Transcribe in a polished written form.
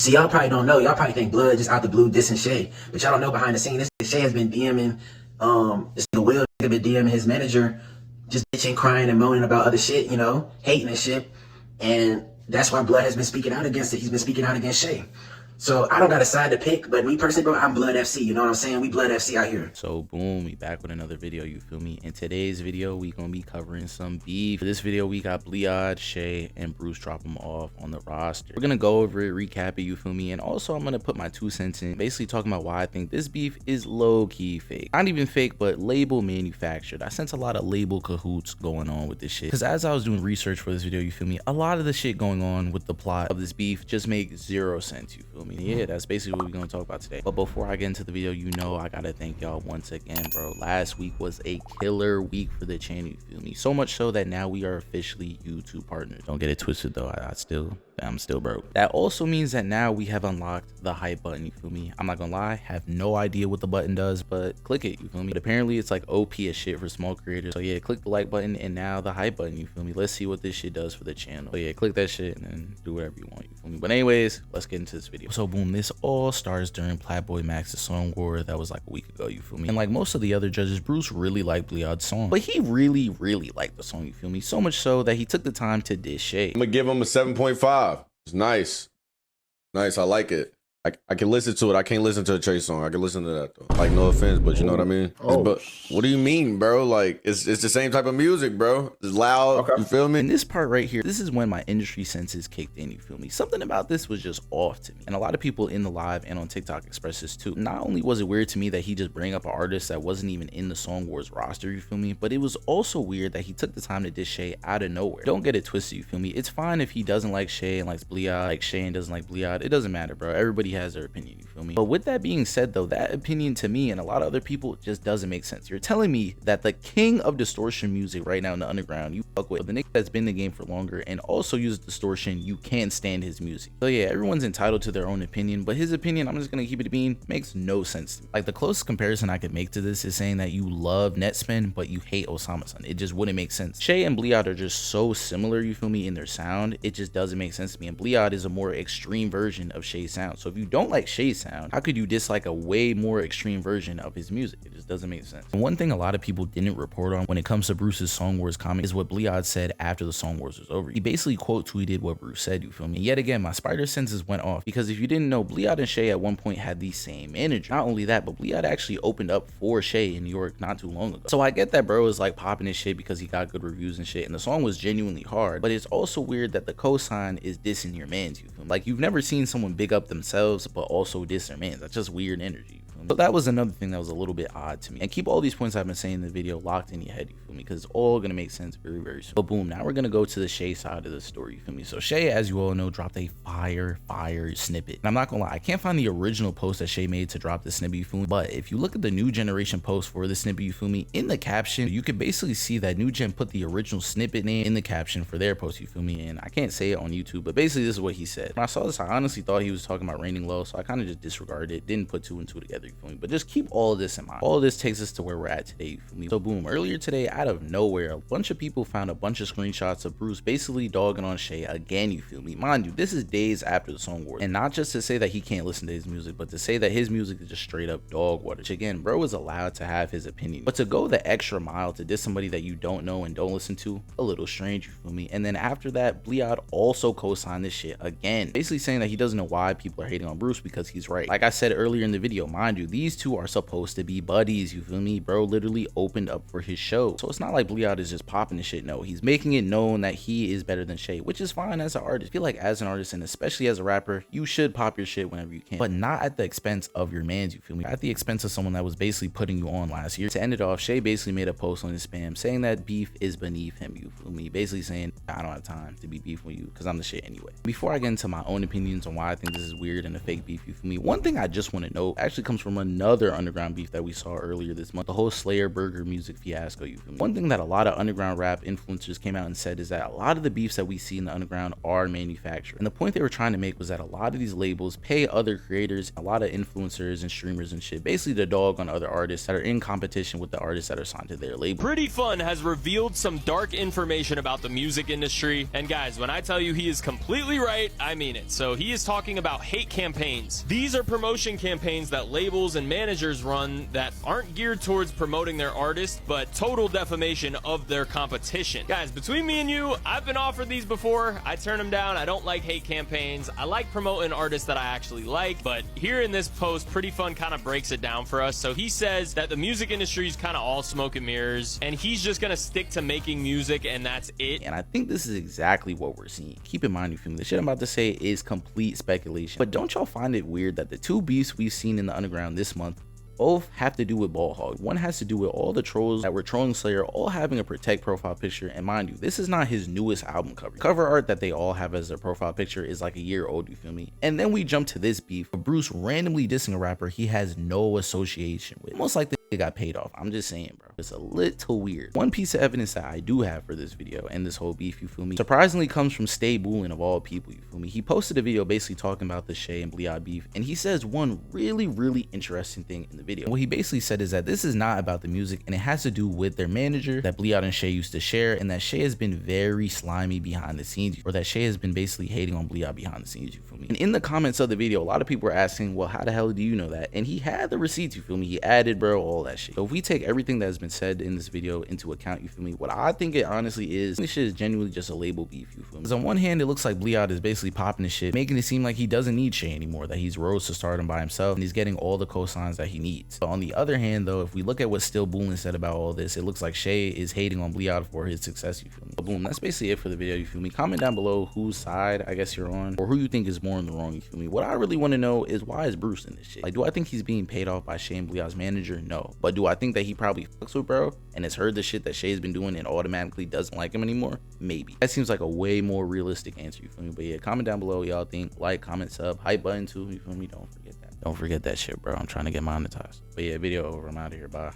See, y'all probably don't know. Y'all probably think Blood just out the blue dissing Shay, but y'all don't know behind the scenes. This Shay has been DMing, this nigga Will been DMing his manager, just bitching, crying, and moaning about other shit, you know, hating and shit. And that's why Blood has been speaking out against it. He's been speaking out against Shay. So I don't got a side to pick, but me personally, bro, I'm Blood FC. You know what I'm saying? We Blood FC out here. So boom, we back with another video, you feel me? In today's video, we gonna be covering some beef. For this video, we got Bleood, Shay, and Bruce drop them off on the roster. We're gonna go over it, recap it, you feel me? And also I'm gonna put my 2 cents in, basically talking about why I think this beef is low-key fake. Not even fake, but label manufactured. I sense a lot of label cahoots going on with this shit. Because as I was doing research for this video, you feel me? A lot of the shit going on with the plot of this beef just makes 0 sense, you feel me? Yeah, that's basically what we're gonna talk about today. But before I get into the video, you know I gotta thank y'all once again, bro. Last week was a killer week for the channel, you feel me? So much so that now we are officially YouTube partners. Don't get it twisted though, I'm still broke. That also means that now we have unlocked the hype button, you feel me? I'm not gonna lie, have no idea what the button does, but click it, you feel me? But apparently it's like OP as shit for small creators. So yeah, click the like button and now the hype button, you feel me? Let's see what this shit does for the channel. So yeah, click that shit and then do whatever you want, you feel me? But anyways, let's get into this video. So boom, this all starts during Playboy Max's song war that was like a week ago, you feel me? And like most of the other judges, Bruce really liked Bleod's song, but he really liked the song, you feel me? So much so that he took the time to diss Shay. I'm gonna give him a 7.5. It's nice. I like it. I can listen to it. I can't listen to a Trey song. I can listen to that though. Like, no offense, but you know what I mean? But what do you mean, bro? Like, it's the same type of music, bro. It's loud. Okay. You feel me? And this part right here, this is when my industry senses kicked in, you feel me? Something about this was just off to me. And a lot of people in the live and on TikTok express this too. Not only was it weird to me that he just bring up an artist that wasn't even in the Song Wars roster, you feel me? But it was also weird that he took the time to diss Shay out of nowhere. Don't get it twisted, you feel me? It's fine if he doesn't like Shay and likes Bleod, like Shay and doesn't like Bleod. It doesn't matter, bro. Everybody has their opinion, you feel me? But with that being said though, that opinion to me and a lot of other people just doesn't make sense. You're telling me that the king of distortion music right now in the underground, you fuck with the nigga that's been in the game for longer and also uses distortion, you can't stand his music. So yeah, everyone's entitled to their own opinion, but his opinion, I'm just gonna keep it a bean, makes no sense to me. Like the closest comparison I could make to this is saying that you love Netspin but you hate Osama-san. It just wouldn't make sense. Shay and Bleod are just so similar, you feel me, in their sound. It just doesn't make sense to me. And Bleod is a more extreme version of Shay's sound. So if you don't like Shay's sound, how could you dislike a way more extreme version of his music? It just doesn't make sense. And one thing a lot of people didn't report on when it comes to Bruce's Song Wars comment is what Bleod said after the Song Wars was over. He basically quote tweeted what Bruce said, you feel me? And yet again, my spider senses went off because if you didn't know, Bleod and Shay at one point had the same energy. Not only that, but Bleod actually opened up for Shay in New York not too long ago. So I get that bro is like popping his shit because he got good reviews and shit, and the song was genuinely hard, but it's also weird that the cosign is dissing your mans, you feel me? Like you've never seen someone big up themselves but also diss their mans. That's just weird energy. So that was another thing that was a little bit odd to me. And keep all these points I've been saying in the video locked in your head, you feel me? Because it's all gonna make sense very soon. But boom, now we're gonna go to the Shay side of the story, you feel me? So Shay, as you all know, dropped a fire snippet. And I'm not gonna lie, I can't find the original post that Shay made to drop the snippet, you feel me? But if you look at the new generation post for the snippet, you feel me, in the caption, you can basically see that new gen put the original snippet name in the caption for their post, you feel me? And I can't say it on YouTube, but basically this is what he said. When I saw this, I honestly thought he was talking about Raining Low, so I kind of just disregarded it, didn't put 2 and 2 together, you feel me? But just keep all of this in mind. All of this takes us to where we're at today, you feel me? So boom, earlier today, out of nowhere, a bunch of people found a bunch of screenshots of Bruce basically dogging on Shay again, you feel me? Mind you, this is days after the Song Wars, and not just to say that he can't listen to his music, but to say that his music is just straight up dog water, which again, bro is allowed to have his opinion, but to go the extra mile to diss somebody that you don't know and don't listen to, a little strange, you feel me? And then after that, Bleod also co-signed this shit again, basically saying that he doesn't know why people are hating on Bruce because he's right. Like I said earlier in the video, mind you, these two are supposed to be buddies, you feel me? Bro literally opened up for his show, so it's not like Bleod is just popping the shit. No, he's making it known that he is better than Shay, which is fine as an artist. I feel like as an artist and especially as a rapper, you should pop your shit whenever you can, but not at the expense of your mans, you feel me? At the expense of someone that was basically putting you on last year. To end it off, Shay basically made a post on his spam saying that beef is beneath him, you feel me? Basically saying, I don't have time to be beef with you because I'm the shit anyway. Before I get into my own opinions on why I think this is weird and a fake beef, you feel me, one thing I just want to know actually comes from from another underground beef that we saw earlier this month, the whole Slayer Burger music fiasco, you feel me? One thing that a lot of underground rap influencers came out and said is that a lot of the beefs that we see in the underground are manufactured. And the point they were trying to make was that a lot of these labels pay other creators, a lot of influencers and streamers and shit, basically to dog on other artists that are in competition with the artists that are signed to their label. Pretty Fun has revealed some dark information about the music industry. And guys, when I tell you he is completely right, I mean it. So he is talking about hate campaigns. These are promotion campaigns that labels and managers run that aren't geared towards promoting their artist, but total defamation of their competition. Guys, between me and you, I've been offered these before. I turn them down. I don't like hate campaigns. I like promoting artists that I actually like, but here in this post, Pretty Fun kind of breaks it down for us. So he says that the music industry is kind of all smoke and mirrors, and he's just gonna stick to making music, and that's it. And I think this is exactly what we're seeing. Keep in mind, you feel me, the shit I'm about to say is complete speculation, but don't y'all find it weird that the two beefs we've seen in the underground this month both have to do with Ball Hog? One has to do with all the trolls that were trolling Slayer all having a protect profile picture, and mind you, this is not his newest album cover. Cover art that they all have as their profile picture is like a year old, you feel me? And then we jump to this beef of Bruce randomly dissing a rapper he has no association with, almost like it got paid off. I'm just saying, bro, it's a little weird. One piece of evidence that I do have for this video and this whole beef, you feel me, surprisingly comes from Stay Boolin of all people, you feel me. He posted a video basically talking about the Shay and Bleood beef, and he says one really interesting thing in the video. What he basically said is that this is not about the music, and it has to do with their manager that Bleoud and Shay used to share, and that Shay has been very slimy behind the scenes, or that Shay has been basically hating on Bleoud behind the scenes, you feel me. And in the comments of the video, a lot of people were asking, well, how the hell do you know that? And he had the receipts, you feel me. He added, bro, all that shit. So if we take everything that has been said in this video into account, you feel me, what I think it honestly is, this shit is genuinely just a label beef, you feel me. Because on one hand, it looks like Bleoud is basically popping his shit, making it seem like he doesn't need Shay anymore, that he's rose to stardom by himself, and he's getting all the cosigns that he needs. But on the other hand, though, if we look at what Still Boolin said about all this, it looks like Shay is hating on Bleoud for his success, you feel me. But boom, that's basically it for the video, you feel me. Comment down below whose side I guess you're on, or who you think is more in the wrong, you feel me. What I really want to know is, why is Bruce in this shit? Like, do I think he's being paid off by Shay and Bleoud's manager? No. But do I think that he probably fucks with bro and has heard the shit that Shay's been doing and automatically doesn't like him anymore? Maybe. That seems like a way more realistic answer, you feel me. But yeah, comment down below what y'all think. Like, comment, sub, hype button too, you feel me. Don't forget that shit, bro. I'm trying to get monetized. But yeah, video over. I'm out of here. Bye.